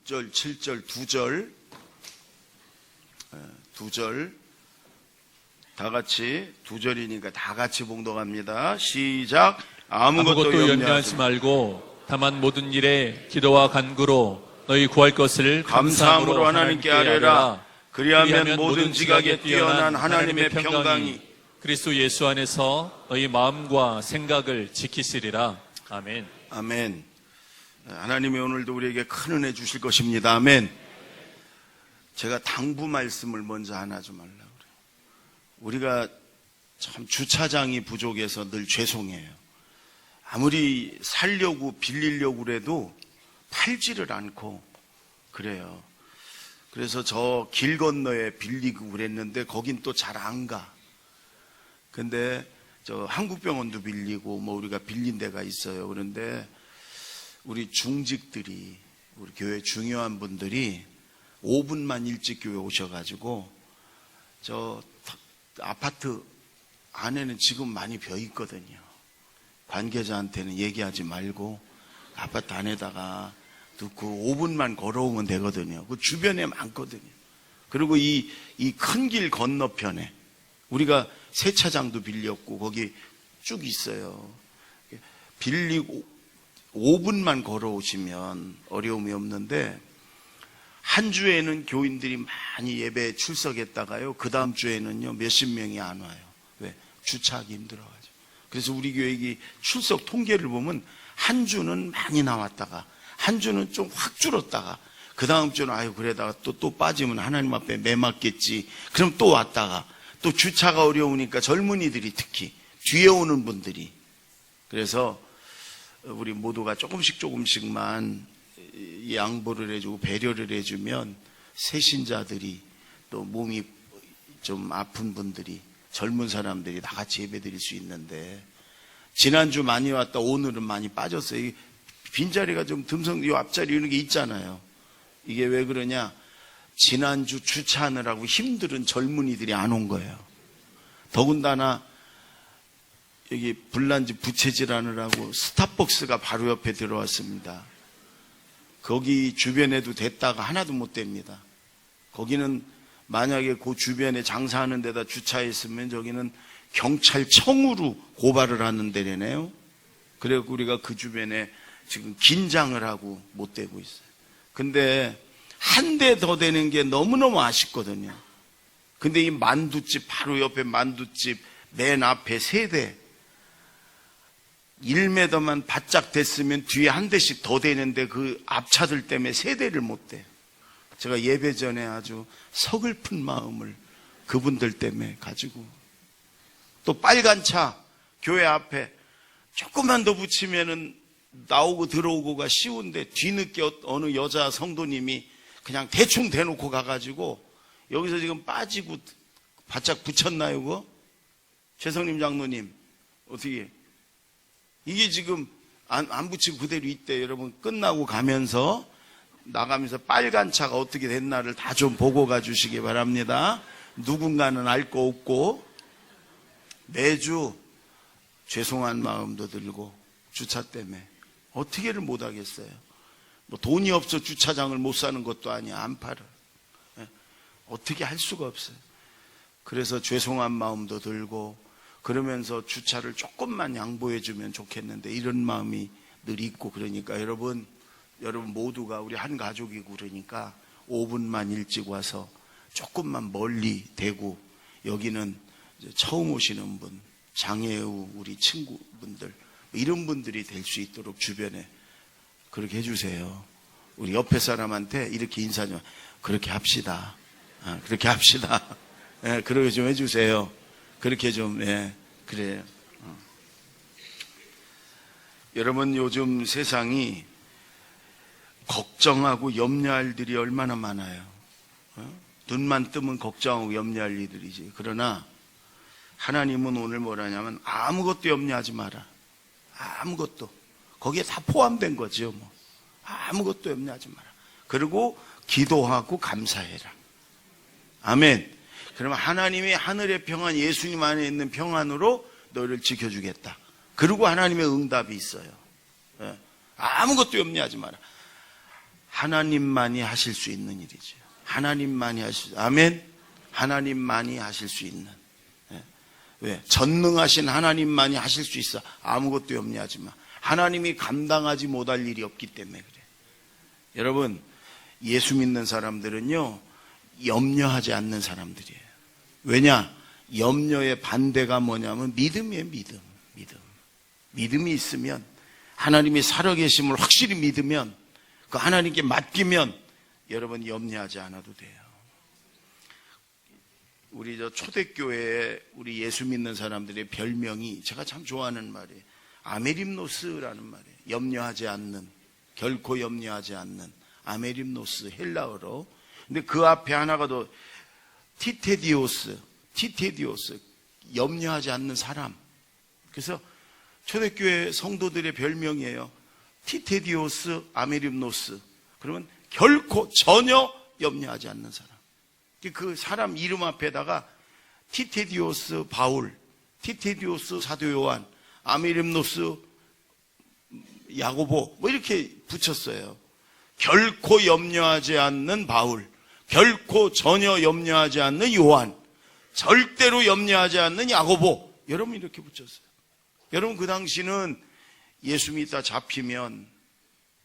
6절, 7절, 2절, 2절 다 같이 2절이니까 다 같이 봉독합니다. 시작. 아무것도 염려하지 말고 다만 모든 일에 기도와 간구로 너희 구할 것을 감사함으로 하나님께 아뢰라. 그리하면 모든 지각에 뛰어난 하나님의 평강이 그리스도 예수 안에서 너희 마음과 생각을 지키시리라. 아멘. 아멘. 하나님이 오늘도 우리에게 큰 은혜 주실 것입니다. 아멘. 제가 당부 말씀을 먼저 하나 좀 하려고 그래요. 우리가 참 주차장이 부족해서 늘 죄송해요. 아무리 살려고 빌리려고 그래도 팔지를 않고 그래요. 그래서 저 길 건너에 빌리고 그랬는데 거긴 또 잘 안 가. 근데 저 한국병원도 빌리고 뭐 우리가 빌린 데가 있어요. 그런데 우리 중직들이, 우리 교회 중요한 분들이 5분만 일찍 교회 오셔가지고 저 아파트 안에는 지금 많이 벼 있거든요. 관계자한테는 얘기하지 말고 아파트 안에다가 넣고 5분만 걸어오면 되거든요. 그 주변에 많거든요. 그리고 이 큰 길 건너편에 우리가 세차장도 빌렸고 거기 쭉 있어요. 빌리고 5분만 걸어오시면 어려움이 없는데, 한 주에는 교인들이 많이 예배에 출석했다가요, 그 다음 주에는요 몇십 명이 안 와요. 왜? 주차하기 힘들어가지고. 그래서 우리 교회 출석 통계를 보면 한 주는 많이 나왔다가 한 주는 좀 확 줄었다가 그 다음 주는 아유 그러다가 또 빠지면 하나님 앞에 매 맞겠지, 그럼 또 왔다가 또 주차가 어려우니까 젊은이들이 특히 뒤에 오는 분들이, 그래서 우리 모두가 조금씩만 양보를 해주고 배려를 해주면 새신자들이 또 몸이 좀 아픈 분들이, 젊은 사람들이 다 같이 예배 드릴 수 있는데, 지난주 많이 왔다 오늘은 많이 빠졌어요. 빈자리가 좀 듬성, 요 앞자리 이런 게 있잖아요. 이게 왜 그러냐? 지난주 주차하느라고 힘들은 젊은이들이 안 온 거예요. 더군다나 여기 불난지 부채질하느라고 스타벅스가 바로 옆에 들어왔습니다. 거기 주변에도 됐다가 하나도 못 됩니다. 거기는 만약에 그 주변에 장사하는 데다 주차했으면 저기는 경찰청으로 고발을 하는 데네요. 그래서 우리가 그 주변에 지금 긴장을 하고 못 되고 있어요. 근데 한 대 더 되는 게 너무너무 아쉽거든요. 근데 이 만두집 바로 옆에 만두집 맨 앞에 3대 1m만 바짝 됐으면 뒤에 한 대씩 더 되는데 그 앞차들 때문에 3대를 못 돼요. 제가 예배 전에 아주 서글픈 마음을 그분들 때문에 가지고, 또 빨간 차 교회 앞에 조금만 더 붙이면은 나오고 들어오고가 쉬운데 뒤늦게 어느 여자 성도님이 그냥 대충 대놓고 가가지고 여기서 지금 빠지고 바짝 붙였나요 그거? 최성림 장로님 어떻게 이게 지금 안 붙이고 그대로 있대. 여러분 끝나고 가면서 나가면서 빨간 차가 어떻게 됐나를 다 좀 보고 가주시기 바랍니다. 누군가는 알 거 없고 매주 죄송한 마음도 들고 주차 때문에 어떻게를 못하겠어요. 뭐 돈이 없어 주차장을 못 사는 것도 아니야. 안 팔아. 어떻게 할 수가 없어요. 그래서 죄송한 마음도 들고 그러면서 주차를 조금만 양보해 주면 좋겠는데 이런 마음이 늘 있고, 그러니까 여러분 모두가 우리 한 가족이고 그러니까 5분만 일찍 와서 조금만 멀리 대고, 여기는 처음 오시는 분, 장애우 우리 친구분들 이런 분들이 될 수 있도록 주변에 그렇게 해주세요. 우리 옆에 사람한테 이렇게 인사 좀 그렇게 합시다. 그렇게 합시다. 그렇게 좀 해주세요. 그렇게 좀, 그래요. 여러분, 요즘 세상이 걱정하고 염려할 일이 얼마나 많아요. 눈만 뜨면 걱정하고 염려할 일들이지. 그러나 하나님은 오늘 뭐라냐면 아무것도 염려하지 마라. 아무것도. 거기에 다 포함된 거죠. 뭐. 아무것도 염려하지 마라. 그리고 기도하고 감사해라. 아멘. 그러면 하나님이 하늘의 평안, 예수님 안에 있는 평안으로 너를 지켜주겠다. 그리고 하나님의 응답이 있어요. 아무것도 염려하지 마라. 하나님만이 하실 수 있는 일이죠. 하나님만이 하실 아멘. 하나님만이 하실 수 있는. 왜? 전능하신 하나님만이 하실 수 있어. 아무것도 염려하지 마. 하나님이 감당하지 못할 일이 없기 때문에 그래. 여러분, 예수 믿는 사람들은요, 염려하지 않는 사람들이에요. 왜냐? 염려의 반대가 뭐냐면 믿음이에요. 믿음. 믿음이 있으면, 하나님이 살아계심을 확실히 믿으면, 그 하나님께 맡기면 여러분 염려하지 않아도 돼요. 우리 초대교회에 우리 예수 믿는 사람들의 별명이 제가 참 좋아하는 말이에요. 아메림노스라는 말이에요. 염려하지 않는, 결코 염려하지 않는 아메림노스, 헬라어로. 근데 그 앞에 하나가 더 티테디오스, 염려하지 않는 사람. 그래서 초대교회 성도들의 별명이에요. 티테디오스, 아메림노스. 그러면 결코 전혀 염려하지 않는 사람. 그 사람 이름 앞에다가 티테디오스 바울, 티테디오스 사도 요한, 아메림노스 야고보 뭐 이렇게 붙였어요. 결코 염려하지 않는 바울, 결코 전혀 염려하지 않는 요한, 절대로 염려하지 않는 야고보. 여러분 이렇게 붙였어요. 여러분 그 당시는 예수 믿다 잡히면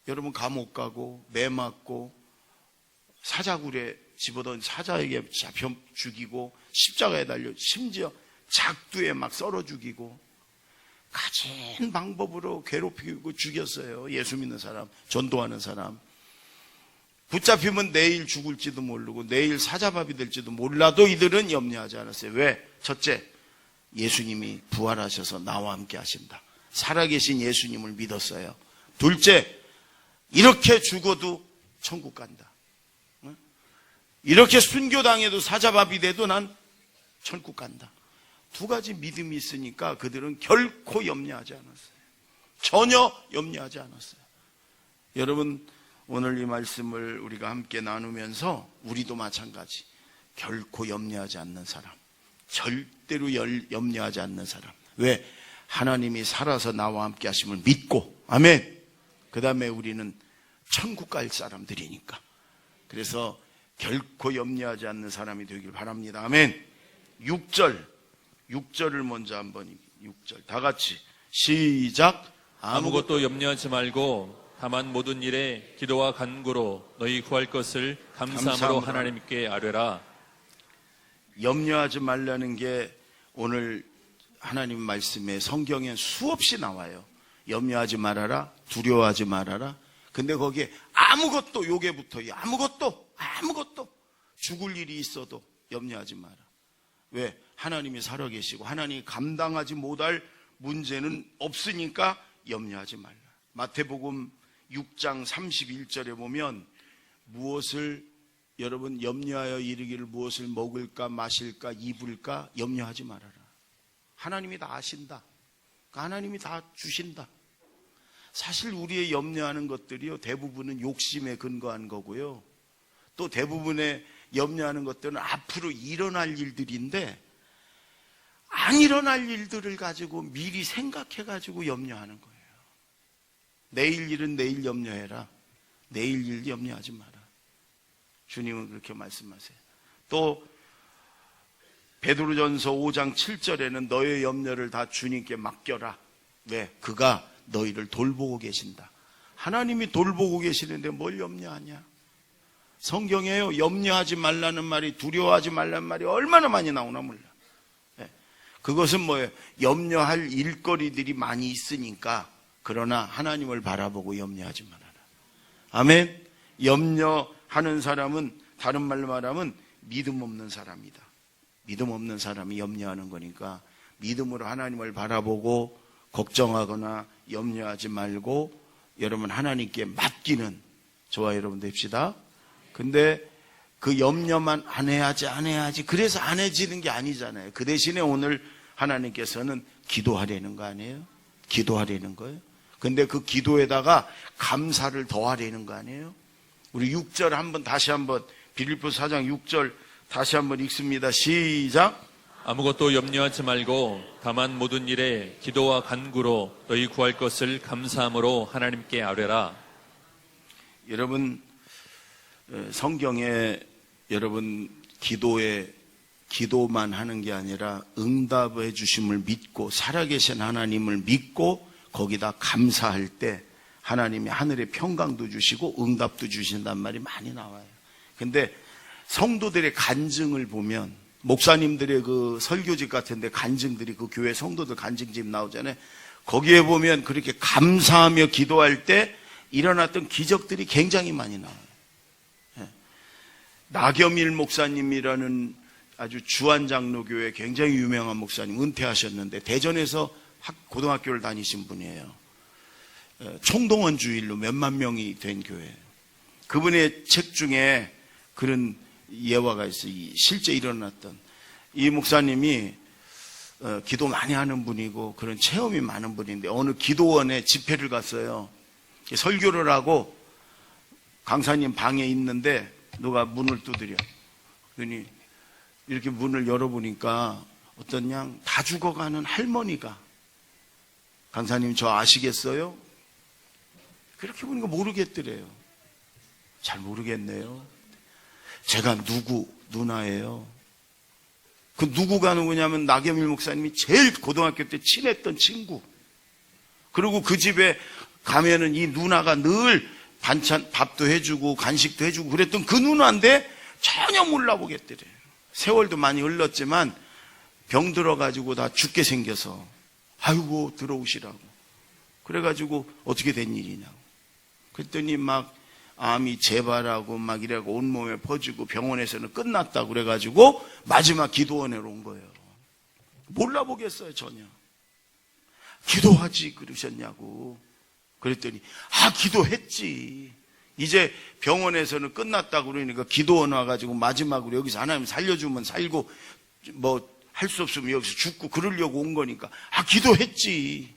여러분 감옥 가고 매 맞고 사자굴에 집어넣은 사자에게 잡혀 죽이고 십자가에 달려 심지어 작두에 막 썰어 죽이고 가진 방법으로 괴롭히고 죽였어요. 예수 믿는 사람, 전도하는 사람. 붙잡히면 내일 죽을지도 모르고 내일 사자밥이 될지도 몰라도 이들은 염려하지 않았어요. 왜? 첫째, 예수님이 부활하셔서 나와 함께 하신다. 살아계신 예수님을 믿었어요. 둘째, 이렇게 죽어도 천국 간다. 이렇게 순교당해도 사자밥이 돼도 난 천국 간다. 두 가지 믿음이 있으니까 그들은 결코 염려하지 않았어요. 전혀 염려하지 않았어요. 여러분, 오늘 이 말씀을 우리가 함께 나누면서 우리도 마찬가지. 결코 염려하지 않는 사람, 절대로 염려하지 않는 사람. 왜? 하나님이 살아서 나와 함께 하심을 믿고, 아멘. 그 다음에 우리는 천국 갈 사람들이니까. 그래서 결코 염려하지 않는 사람이 되길 바랍니다. 아멘. 6절을 먼저 한번 6절 다 같이 시작. 아무것도 염려하지 말고 다만 모든 일에 기도와 간구로 너희 구할 것을 감사함으로 하나님께 아뢰라. 염려하지 말라는 게 오늘 하나님 말씀에 성경에 수없이 나와요. 염려하지 말아라, 두려워하지 말아라. 근데 거기에 아무것도, 요게 붙어요. 아무것도 죽을 일이 있어도 염려하지 마라. 왜? 하나님이 살아계시고 하나님이 감당하지 못할 문제는 없으니까 염려하지 말라. 마태복음 6장 31절에 보면 무엇을 여러분 염려하여 이르기를 무엇을 먹을까 마실까 입을까 염려하지 말아라. 하나님이 다 아신다. 하나님이 다 주신다. 사실 우리의 염려하는 것들이요, 대부분은 욕심에 근거한 거고요. 또 대부분의 염려하는 것들은 앞으로 일어날 일들인데 안 일어날 일들을 가지고 미리 생각해 가지고 염려하는 거예요. 내일 일은 내일 염려해라. 내일 일 염려하지 마라. 주님은 그렇게 말씀하세요. 또 베드로전서 5장 7절에는 너의 염려를 다 주님께 맡겨라. 왜? 그가 너희를 돌보고 계신다. 하나님이 돌보고 계시는데 뭘 염려하냐? 성경에요, 염려하지 말라는 말이, 두려워하지 말라는 말이 얼마나 많이 나오나 몰라. 그것은 뭐예요? 염려할 일거리들이 많이 있으니까. 그러나 하나님을 바라보고 염려하지 말아라. 아멘. 염려하는 사람은 다른 말로 말하면 믿음 없는 사람이다. 믿음 없는 사람이 염려하는 거니까 믿음으로 하나님을 바라보고 걱정하거나 염려하지 말고 여러분 하나님께 맡기는 저와 여러분 됩시다. 근데 그 염려만 안 해야지 그래서 안 해지는 게 아니잖아요. 그 대신에 오늘 하나님께서는 기도하려는 거 아니에요? 기도하려는 거예요. 근데 그 기도에다가 감사를 더하려는 거 아니에요? 우리 6절 다시 한번 빌립보서 4장 6절 다시 한번 읽습니다. 시작. 아무것도 염려하지 말고 다만 모든 일에 기도와 간구로 너희 구할 것을 감사함으로 하나님께 아뢰라. 여러분 성경에 여러분 기도만 하는 게 아니라 응답해 주심을 믿고 살아계신 하나님을 믿고 거기다 감사할 때 하나님이 하늘의 평강도 주시고 응답도 주신단 말이 많이 나와요. 근데 성도들의 간증을 보면 목사님들의 그 설교집 같은데 간증들이 그 교회 성도들 간증집 나오잖아요. 거기에 보면 그렇게 감사하며 기도할 때 일어났던 기적들이 굉장히 많이 나와요. 나겸일 목사님이라는 아주 주안장로교회 굉장히 유명한 목사님 은퇴하셨는데 대전에서 고등학교를 다니신 분이에요. 총동원 주일로 몇만 명이 된 교회. 그분의 책 중에 그런 예화가 있어요. 실제 일어났던 이 목사님이 기도 많이 하는 분이고 그런 체험이 많은 분인데 어느 기도원에 집회를 갔어요. 설교를 하고 강사님 방에 있는데 누가 문을 두드려. 그러니 이렇게 문을 열어보니까 어떤 양 다 죽어가는 할머니가 강사님 저 아시겠어요? 그렇게 보니까 모르겠더래요. 잘 모르겠네요. 제가 누구 누나예요. 그 누구가 누구냐면 나겸일 목사님이 제일 고등학교 때 친했던 친구. 그리고 그 집에 가면은 이 누나가 늘 반찬 밥도 해주고 간식도 해주고 그랬던 그 누나인데 전혀 몰라보겠더래요. 세월도 많이 흘렀지만 병 들어가지고 다 죽게 생겨서 아이고 들어오시라고. 그래가지고 어떻게 된 일이냐고. 그랬더니 막 암이 재발하고 막 이래고 온몸에 퍼지고 병원에서는 끝났다고 그래가지고 마지막 기도원으로 온 거예요. 몰라보겠어요 전혀. 기도하지 그러셨냐고. 그랬더니 기도했지. 이제 병원에서는 끝났다고 그러니까 기도원 와가지고 마지막으로 여기서 하나님 살려주면 살고 뭐 할 수 없으면 여기서 죽고 그러려고 온 거니까 기도했지.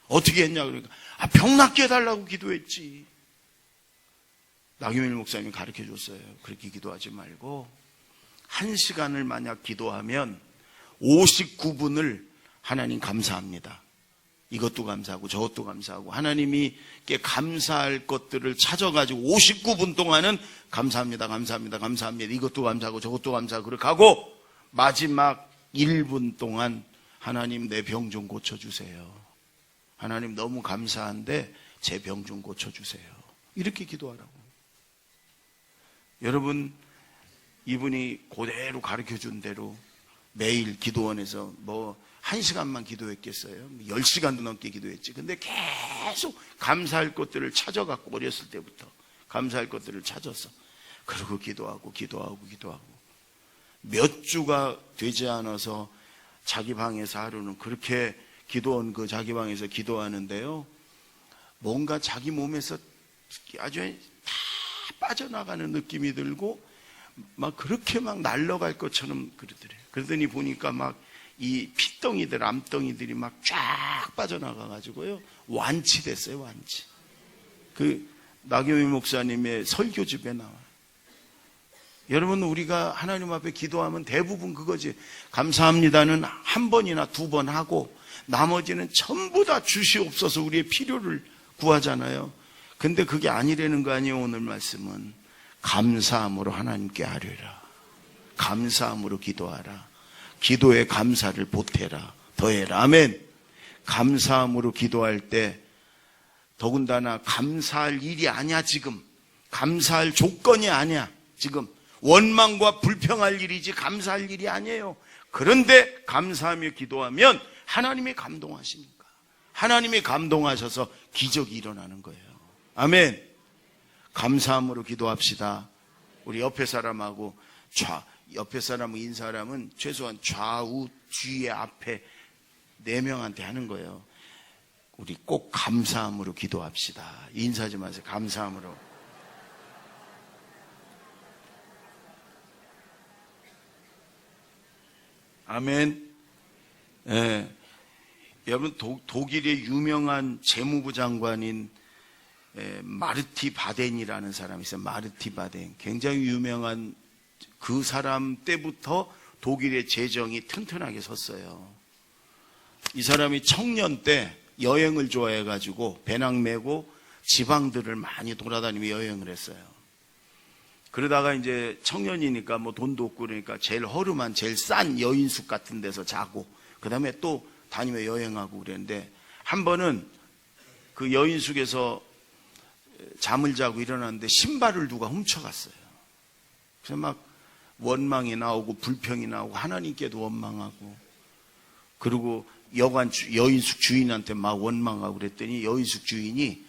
어떻게 했냐 그러니까 병 낫게 해달라고 기도했지. 나경일 목사님이 가르쳐 줬어요. 그렇게 기도하지 말고 1시간을 만약 기도하면 59분을 하나님 감사합니다. 이것도 감사하고 저것도 감사하고 하나님이께 감사할 것들을 찾아가지고 59분 동안은 감사합니다 감사합니다 감사합니다 이것도 감사하고 저것도 감사하고 그렇게 하고 마지막 1분 동안 하나님 내 병 좀 고쳐주세요. 하나님 너무 감사한데 제 병 좀 고쳐주세요. 이렇게 기도하라고. 여러분 이분이 그대로 가르쳐준 대로 매일 기도원에서 1시간만 기도했겠어요? 10시간도 넘게 기도했지. 근데 계속 감사할 것들을 찾아갖고 어렸을 때부터 감사할 것들을 찾아서 그리고 기도하고 몇 주가 되지 않아서 자기 방에서 하루는 그렇게 기도원 그 자기 방에서 기도하는데요. 뭔가 자기 몸에서 아주 다 빠져나가는 느낌이 들고 막 그렇게 막 날아갈 것처럼 그러더래요. 그러더니 보니까 막 이 피덩이들, 암덩이들이 막 쫙 빠져나가가지고요. 완치됐어요, 완치. 그 나경일 목사님의 설교집에 나와요. 여러분, 우리가 하나님 앞에 기도하면 대부분 그거지. 감사합니다는 한 번이나 두 번 하고 나머지는 전부 다 주시옵소서 우리의 필요를 구하잖아요. 근데 그게 아니라는 거 아니에요, 오늘 말씀은. 감사함으로 하나님께 아뢰라. 감사함으로 기도하라. 기도에 감사를 보태라. 더해라. 아멘. 감사함으로 기도할 때 더군다나 감사할 일이 아니야 지금. 감사할 조건이 아니야 지금. 원망과 불평할 일이지 감사할 일이 아니에요. 그런데 감사하며 기도하면 하나님이 감동하시니까. 하나님이 감동하셔서 기적이 일어나는 거예요. 아멘. 감사함으로 기도합시다. 우리 옆에 사람하고 옆에 사람 인사하면 최소한 좌우 뒤에 앞에 4명한테 하는 거예요. 우리 꼭 감사함으로 기도합시다. 인사하지 마세요. 감사함으로. 아멘. 예. 여러분 독일의 유명한 재무부 장관인 마르티 바덴이라는 사람이 있어요. 마르티 바덴. 굉장히 유명한 그 사람 때부터 독일의 재정이 튼튼하게 섰어요. 이 사람이 청년 때 여행을 좋아해가지고 배낭 메고 지방들을 많이 돌아다니며 여행을 했어요. 그러다가 이제 청년이니까 뭐 돈도 없고 그러니까 제일 허름한 제일 싼 여인숙 같은 데서 자고 그 다음에 또 다니며 여행하고 그랬는데 한 번은 그 여인숙에서 잠을 자고 일어났는데 신발을 누가 훔쳐갔어요. 그래서 막 원망이 나오고 불평이 나오고 하나님께도 원망하고 그리고 여인숙 주인한테 막 원망하고 그랬더니 여인숙 주인이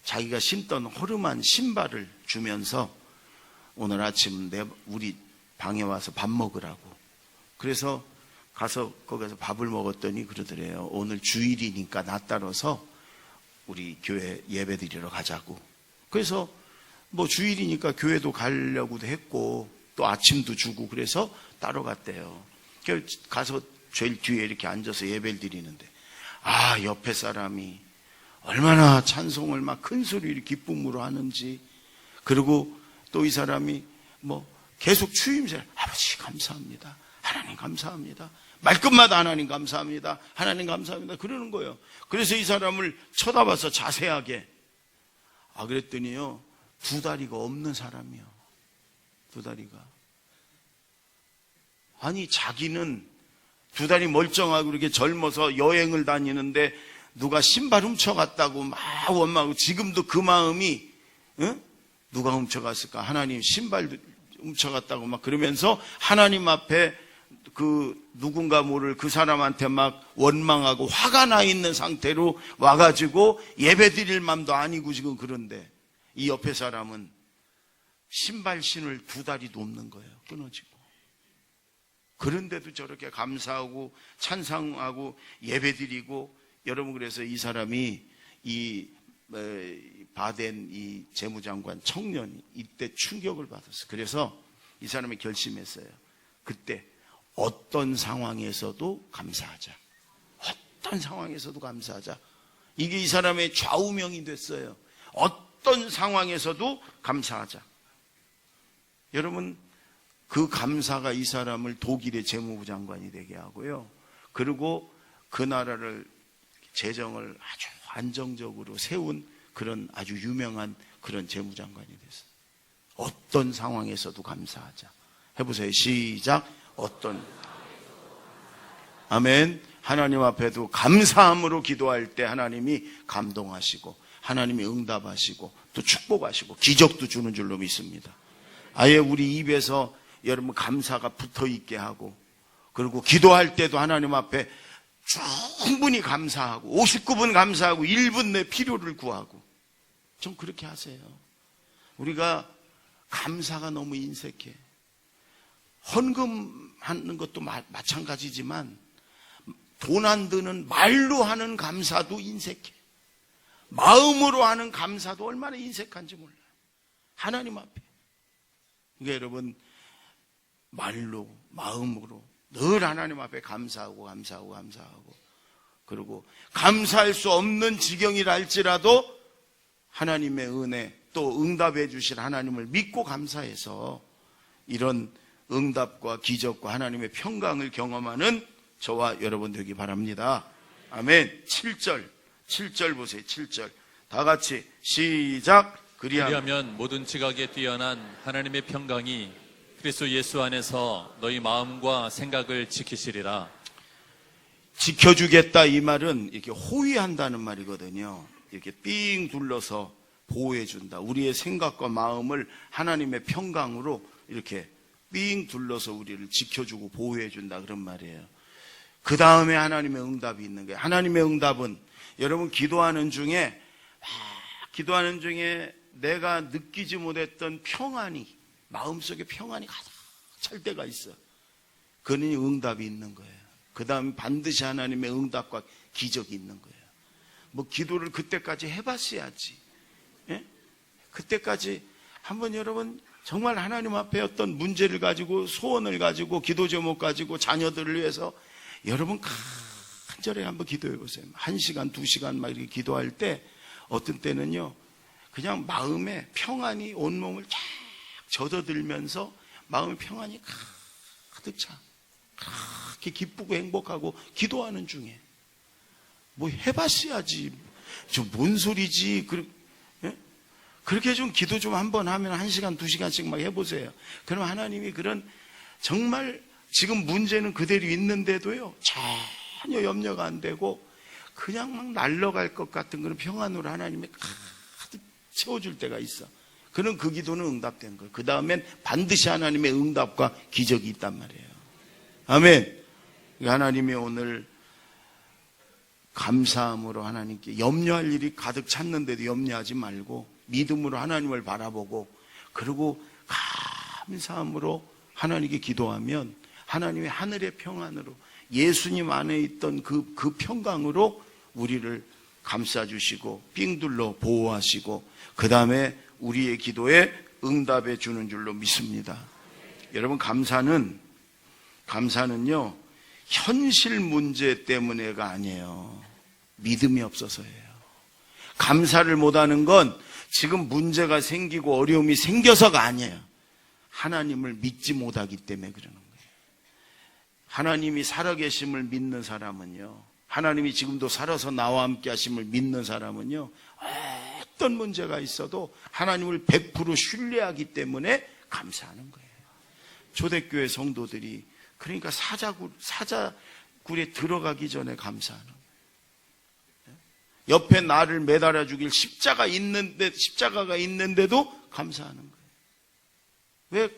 자기가 신던 허름한 신발을 주면서 오늘 아침 우리 방에 와서 밥 먹으라고. 그래서 가서 거기서 밥을 먹었더니 그러더래요. 오늘 주일이니까 나 따라서 우리 교회 예배 드리러 가자고. 그래서 뭐 주일이니까 교회도 가려고도 했고 또 아침도 주고 그래서 따라갔대요. 가서 제일 뒤에 이렇게 앉아서 예배를 드리는데 옆에 사람이 얼마나 찬송을 막 큰 소리로 기쁨으로 하는지 그리고 또 이 사람이 뭐 계속 추임새 아버지 감사합니다. 하나님 감사합니다. 말끝마다 하나님 감사합니다. 하나님 감사합니다. 그러는 거예요. 그래서 이 사람을 쳐다봐서 자세하게 그랬더니요 2다리가 없는 사람이요. 2다리가. 아니 자기는 2다리 멀쩡하고 이렇게 젊어서 여행을 다니는데 누가 신발 훔쳐갔다고 막 원망하고 지금도 그 마음이 누가 훔쳐갔을까? 하나님 신발 훔쳐갔다고 막 그러면서 하나님 앞에 그 누군가 모를 그 사람한테 막 원망하고 화가 나 있는 상태로 와가지고 예배 드릴 맘도 아니고 지금 그런데 이 옆에 사람은 신발 신을 2다리도 없는 거예요. 끊어지고. 그런데도 저렇게 감사하고 찬상하고 예배 드리고 여러분 그래서 이 사람이 이 바덴 이 재무장관 청년이 이때 충격을 받았어요. 그래서 이 사람이 결심했어요. 그때 어떤 상황에서도 감사하자. 어떤 상황에서도 감사하자. 이게 이 사람의 좌우명이 됐어요. 어떤 상황에서도 감사하자. 여러분 그 감사가 이 사람을 독일의 재무부 장관이 되게 하고요. 그리고 그 나라를 재정을 아주 안정적으로 세운 그런 아주 유명한 그런 재무장관이 됐어요. 어떤 상황에서도 감사하자. 해보세요. 시작. 어떤. 아멘. 하나님 앞에도 감사함으로 기도할 때 하나님이 감동하시고 하나님이 응답하시고 또 축복하시고 기적도 주는 줄로 믿습니다. 아예 우리 입에서 여러분 감사가 붙어있게 하고 그리고 기도할 때도 하나님 앞에 충분히 감사하고 59분 감사하고 1분 내 필요를 구하고 좀 그렇게 하세요. 우리가 감사가 너무 인색해. 헌금하는 것도 마찬가지지만 돈 안 드는 말로 하는 감사도 인색해. 마음으로 하는 감사도 얼마나 인색한지 몰라요. 하나님 앞에. 그러니까 여러분 말로 마음으로 늘 하나님 앞에 감사하고 그리고 감사할 수 없는 지경이라 할지라도 하나님의 은혜 또 응답해 주실 하나님을 믿고 감사해서 이런 응답과 기적과 하나님의 평강을 경험하는 저와 여러분 되기 바랍니다. 아멘. 7절 보세요. 7절 다 같이 시작. 그리하면 모든 지각에 뛰어난 하나님의 평강이 그리스도 예수 안에서 너희 마음과 생각을 지키시리라. 지켜주겠다 이 말은 이렇게 호위한다는 말이거든요. 이렇게 삥 둘러서 보호해준다. 우리의 생각과 마음을 하나님의 평강으로 이렇게 삥 둘러서 우리를 지켜주고 보호해준다 그런 말이에요. 그 다음에 하나님의 응답이 있는 거예요. 하나님의 응답은 여러분 기도하는 중에 내가 느끼지 못했던 평안이 마음속에 평안이 가득 찰 때가 있어. 그는 응답이 있는 거예요. 그 다음에 반드시 하나님의 응답과 기적이 있는 거예요. 뭐 기도를 그때까지 해봤어야지. 예? 그때까지 한번 여러분 정말 하나님 앞에 어떤 문제를 가지고 소원을 가지고 기도 제목 가지고 자녀들을 위해서 여러분 간절히 한번 기도해 보세요. 1시간, 2시간 막 이렇게 기도할 때 어떤 때는요 그냥 마음에 평안이 온몸을 쫙 젖어들면서 마음의 평안이 가득 차. 그렇게 기쁘고 행복하고 기도하는 중에 뭐 해봤어야지. 저 뭔 소리지. 그렇게 좀 기도 좀 한번 하면 1시간, 2시간씩 막 해보세요. 그럼 하나님이 그런 정말 지금 문제는 그대로 있는데도요, 전혀 염려가 안 되고 그냥 막 날아갈 것 같은 그런 평안으로 하나님이 가득 채워줄 때가 있어. 그럼 그 기도는 응답된 거예요. 그 다음엔 반드시 하나님의 응답과 기적이 있단 말이에요. 아멘. 하나님이 오늘 감사함으로 하나님께 염려할 일이 가득 찼는데도 염려하지 말고 믿음으로 하나님을 바라보고 그리고 감사함으로 하나님께 기도하면 하나님의 하늘의 평안으로 예수님 안에 있던 그 평강으로 우리를 감싸주시고 삥 둘러 보호하시고 그 다음에 우리의 기도에 응답해 주는 줄로 믿습니다. 여러분, 감사는요 현실 문제 때문에가 아니에요. 믿음이 없어서예요. 감사를 못하는 건 지금 문제가 생기고 어려움이 생겨서가 아니에요. 하나님을 믿지 못하기 때문에 그러는 거예요. 하나님이 살아계심을 믿는 사람은요, 하나님이 지금도 살아서 나와 함께 하심을 믿는 사람은요, 어떤 문제가 있어도 하나님을 100% 신뢰하기 때문에 감사하는 거예요. 초대교회 성도들이 그러니까 사자굴에 들어가기 전에 감사하는 거예요. 옆에 나를 매달아 주길 십자가가 있는데도 감사하는 거예요. 왜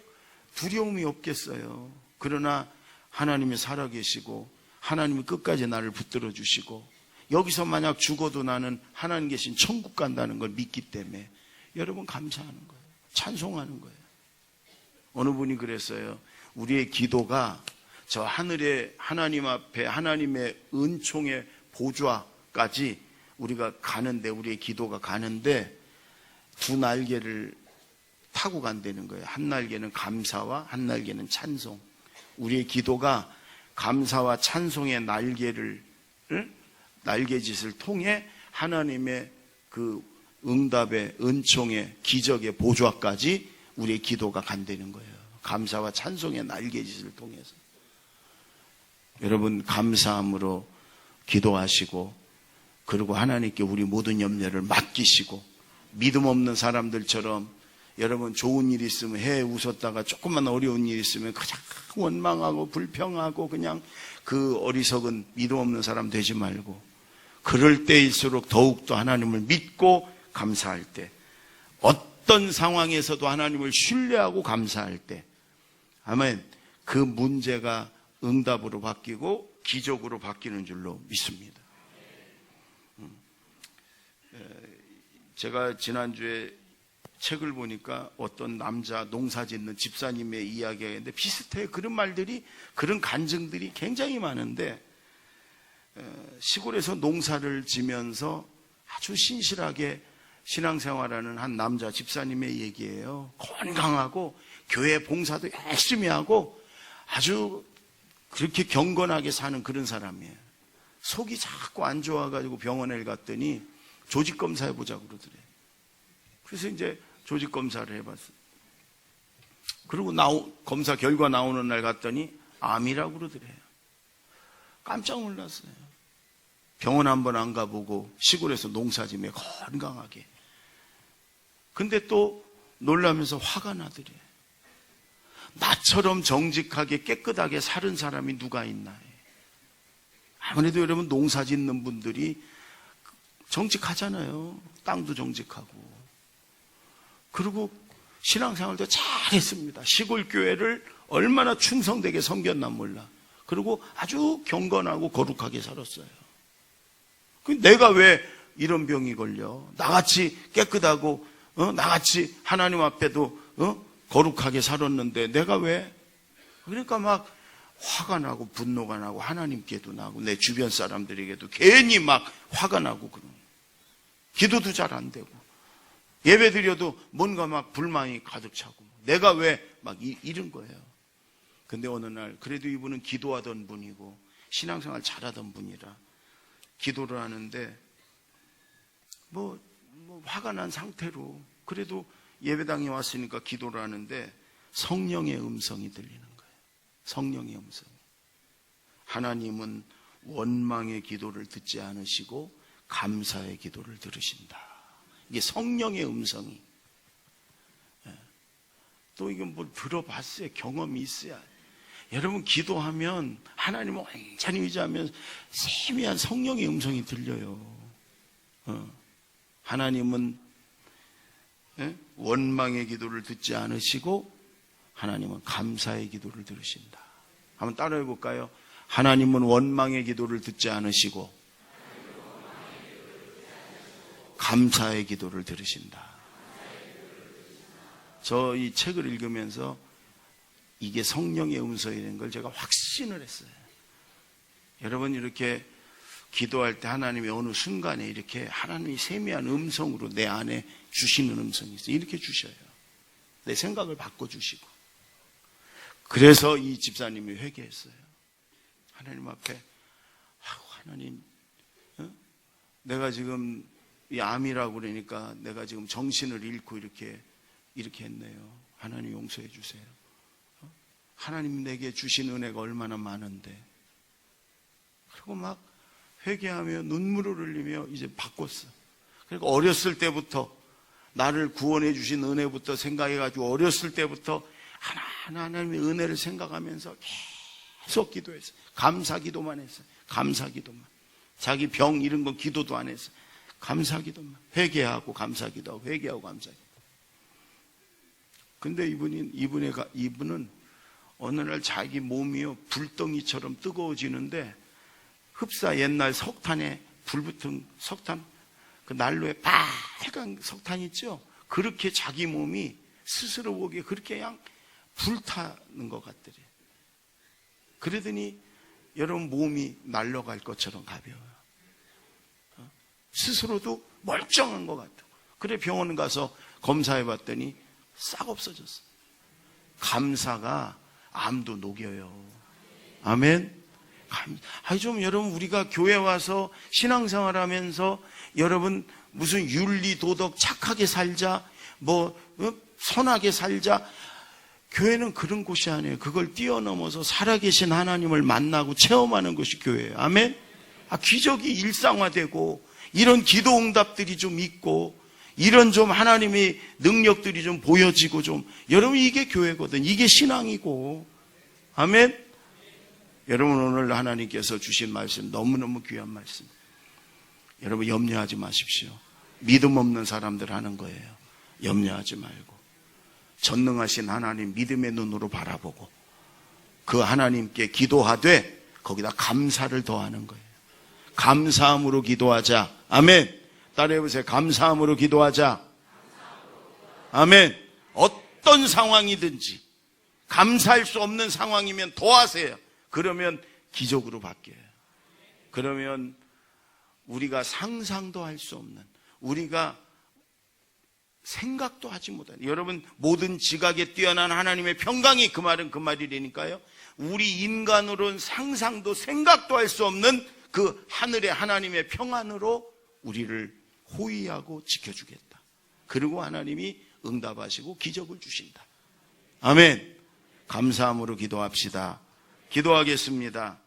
두려움이 없겠어요? 그러나 하나님이 살아계시고 하나님이 끝까지 나를 붙들어 주시고 여기서 만약 죽어도 나는 하나님 계신 천국 간다는 걸 믿기 때문에 여러분 감사하는 거예요. 찬송하는 거예요. 어느 분이 그랬어요. 우리의 기도가 저 하늘의 하나님 앞에 하나님의 은총의 보좌까지 우리가 가는데, 우리의 기도가 가는데 두 날개를 타고 간다는 거예요. 한 날개는 감사와 한 날개는 찬송. 우리의 기도가 감사와 찬송의 날개짓을 통해 하나님의 그 응답의 은총의 기적의 보좌까지 우리의 기도가 간다는 거예요. 감사와 찬송의 날개짓을 통해서. 여러분, 감사함으로 기도하시고 그리고 하나님께 우리 모든 염려를 맡기시고 믿음 없는 사람들처럼 여러분 좋은 일 있으면 해 웃었다가 조금만 어려운 일 있으면 그냥 원망하고 불평하고 그냥 그 어리석은 믿음 없는 사람 되지 말고 그럴 때일수록 더욱더 하나님을 믿고 감사할 때, 어떤 상황에서도 하나님을 신뢰하고 감사할 때, 아멘, 그 문제가 응답으로 바뀌고 기적으로 바뀌는 줄로 믿습니다. 제가 지난주에 책을 보니까 어떤 남자 농사 짓는 집사님의 이야기가 있는데 비슷해요. 그런 말들이, 그런 간증들이 굉장히 많은데 시골에서 농사를 지면서 아주 신실하게 신앙생활하는 한 남자 집사님의 얘기예요. 건강하고 교회 봉사도 열심히 하고 아주 그렇게 경건하게 사는 그런 사람이에요. 속이 자꾸 안 좋아가지고 병원에 갔더니 조직검사 해보자고 그러더래요. 그래서 이제 조직검사를 해봤어요. 그리고 검사 결과 나오는 날 갔더니 암이라고 그러더래요. 깜짝 놀랐어요. 병원 한번 안 가보고 시골에서 농사지며 건강하게. 근데 또 놀라면서 화가 나더래요. 나처럼 정직하게 깨끗하게 사는 사람이 누가 있나. 아무래도 여러분 농사 짓는 분들이 정직하잖아요. 땅도 정직하고. 그리고 신앙생활도 잘했습니다. 시골 교회를 얼마나 충성되게 섬겼나 몰라. 그리고 아주 경건하고 거룩하게 살았어요. 내가 왜 이런 병이 걸려? 나같이 깨끗하고 나같이 하나님 앞에도 거룩하게 살았는데 내가 왜? 그러니까 막 화가 나고 분노가 나고 하나님께도 나고 내 주변 사람들에게도 괜히 막 화가 나고 그런 거예요. 기도도 잘 안 되고 예배 드려도 뭔가 막 불만이 가득 차고 내가 왜 막 이런 거예요. 근데 어느 날 그래도 이분은 기도하던 분이고 신앙생활 잘하던 분이라 기도를 하는데 뭐 화가 난 상태로 그래도 예배당에 왔으니까 기도를 하는데 성령의 음성이 들리는 거예요. 성령의 음성이. 하나님은 원망의 기도를 듣지 않으시고 감사의 기도를 들으신다. 이게 성령의 음성이 또 이건 뭘 들어봤어요. 경험이 있어야. 여러분 기도하면 하나님을 완전히 의지하면 세미한 성령의 음성이 들려요. 하나님은 원망의 기도를 듣지 않으시고 하나님은 감사의 기도를 들으신다. 한번 따라해 볼까요? 하나님은 원망의 기도를 듣지 않으시고 감사의 기도를 들으신다. 저 이 책을 읽으면서 이게 성령의 음성이라는 걸 제가 확신을 했어요. 여러분 이렇게 기도할 때 하나님이 어느 순간에 이렇게 하나님이 세미한 음성으로 내 안에 주시는 음성이 있어요. 이렇게 주셔요. 내 생각을 바꿔주시고. 그래서 이 집사님이 회개했어요. 하나님 앞에 하나님 내가 지금 이 암이라고 그러니까 내가 지금 정신을 잃고 이렇게 했네요. 하나님 용서해 주세요. 하나님 내게 주신 은혜가 얼마나 많은데. 그리고 막 회개하며 눈물을 흘리며 이제 바꿨어. 그러니까 어렸을 때부터 나를 구원해 주신 은혜부터 생각해가지고 어렸을 때부터 하나님의 은혜를 생각하면서 계속 기도했어. 감사 기도만 했어. 감사 기도만. 자기 병 이런 건 기도도 안 했어. 감사 기도만. 회개하고 감사 기도하고 회개하고 감사 기도. 근데 이분은 어느 날 자기 몸이요 불덩이처럼 뜨거워지는데 흡사 옛날 석탄에 불 붙은 석탄 그 난로에 빨간 석탄 있죠? 그렇게 자기 몸이 스스로 보기에 그렇게 그냥 불타는 것 같더래. 그러더니 여러분 몸이 날아갈 것처럼 가벼워요. 스스로도 멀쩡한 것 같아. 그래 병원 가서 검사해 봤더니 싹 없어졌어. 감사가 암도 녹여요. 아멘. 좀 여러분 우리가 교회 와서 신앙생활 하면서 여러분 무슨 윤리 도덕 착하게 살자 선하게 살자. 교회는 그런 곳이 아니에요. 그걸 뛰어넘어서 살아계신 하나님을 만나고 체험하는 것이 교회예요. 아멘. 기적이 일상화되고 이런 기도 응답들이 좀 있고 이런 좀 하나님의 능력들이 좀 보여지고 좀 여러분 이게 교회거든. 이게 신앙이고. 아멘. 여러분 오늘 하나님께서 주신 말씀 너무너무 귀한 말씀. 여러분 염려하지 마십시오. 믿음 없는 사람들 하는 거예요. 염려하지 말고 전능하신 하나님 믿음의 눈으로 바라보고 그 하나님께 기도하되 거기다 감사를 더하는 거예요. 감사함으로 기도하자. 아멘. 따라해보세요. 감사함으로 기도하자. 아멘. 어떤 상황이든지 감사할 수 없는 상황이면 더 하세요. 그러면 기적으로 바뀌어요. 그러면 우리가 상상도 할 수 없는, 우리가 생각도 하지 못하는, 여러분 모든 지각에 뛰어난 하나님의 평강이 그 말은 그 말이라니까요. 우리 인간으로는 상상도 생각도 할 수 없는 그 하늘의 하나님의 평안으로 우리를 호위하고 지켜주겠다. 그리고 하나님이 응답하시고 기적을 주신다. 아멘. 감사함으로 기도합시다. 기도하겠습니다.